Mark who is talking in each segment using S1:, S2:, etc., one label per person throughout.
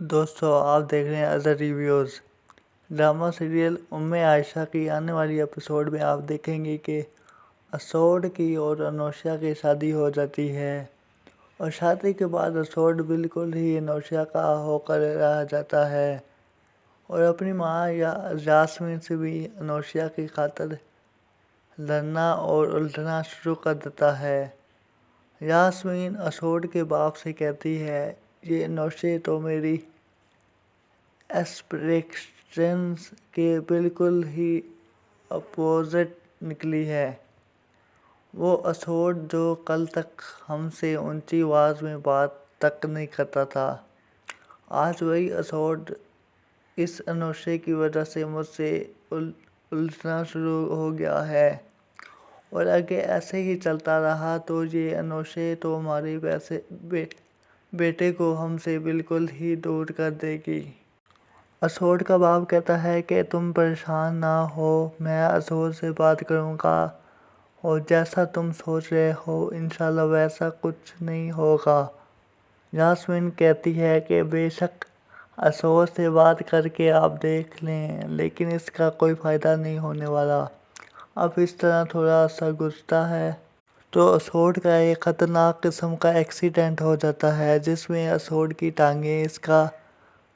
S1: دوستو آپ دیکھ رہے ہیں ادر ریویوز ڈرامہ سیریل ام عائشہ کی آنے والی ایپیسوڈ میں آپ دیکھیں گے کہ اسود کی اور انوشیا کی شادی ہو جاتی ہے اور شادی کے بعد اسود بالکل ہی انوشیا کا ہو کر رہ جاتا ہے اور اپنی ماں یاسمین سے بھی انوشیا کی خاطر لڑنا اور الجھنا شروع کر دیتا ہے۔ یاسمین اسود کے باپ سے کہتی ہے یہ انوشیا تو میری ایسپریشنز کے بالکل ہی اپوزٹ نکلی ہے۔ وہ اسود جو کل تک ہم سے اونچی آواز میں بات تک نہیں کرتا تھا، آج وہی اسود اس انوشیا کی وجہ سے مجھ سے الجھنا شروع ہو گیا ہے اور اگر ایسے ہی چلتا رہا تو یہ انوشیا تو ہمارے بیٹے کو ہم سے بالکل ہی دور کر دے گی۔ اسود کا باپ کہتا ہے کہ تم پریشان نہ ہو، میں اسود سے بات کروں گا اور جیسا تم سوچ رہے ہو انشاءاللہ ویسا کچھ نہیں ہوگا۔ یاسمین کہتی ہے کہ بے شک اسود سے بات کر کے آپ دیکھ لیں لیکن اس کا کوئی فائدہ نہیں ہونے والا۔ اب اس طرح تھوڑا عرصہ گزرتا ہے تو اسود کا ایک خطرناک قسم کا ایکسیڈنٹ ہو جاتا ہے جس میں اسود کی ٹانگیں اس کا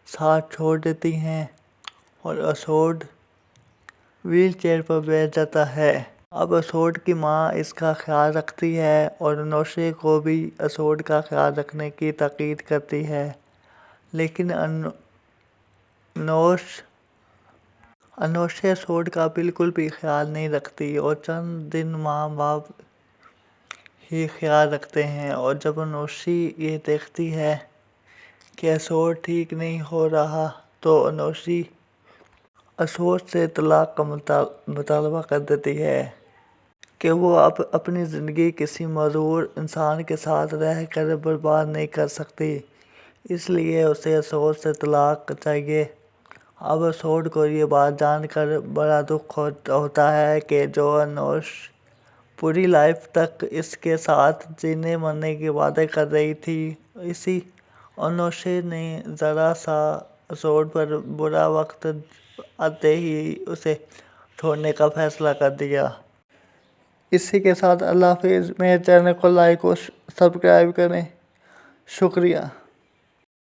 S1: ساتھ چھوڑ دیتی ہیں اور اسود وہیل چیئر پر بیٹھ جاتا ہے۔ اب اسود کی ماں اس کا خیال رکھتی ہے اور انوشیا کو بھی اسود کا خیال رکھنے کی تاکید کرتی ہے لیکن انوشیا اسود کا بالکل بھی خیال نہیں رکھتی اور چند دن ماں باپ ہی خیال رکھتے ہیں اور جب انوشیا یہ دیکھتی ہے کہ اسود ٹھیک نہیں ہو رہا تو انوشیا اسود سے طلاق کا مطالبہ کر دیتی ہے کہ وہ اب اپنی زندگی کسی معذور انسان کے ساتھ رہ کر برباد نہیں کر سکتی، اس لیے اسے اسود سے طلاق چاہیے۔ اب اسود کو یہ بات جان کر بڑا دکھ ہوتا ہے کہ جو انوشیا پوری لائف تک اس کے ساتھ جینے مرنے کے وعدے کر رہی تھی، اسی انوشیا نے ذرا سا اسود پر برا وقت آتے ہی اسے چھوڑنے کا فیصلہ کر دیا۔ اسی کے ساتھ اللہ حافظ۔ میرے چینل کو لائک اور سبسکرائب کریں، شکریہ۔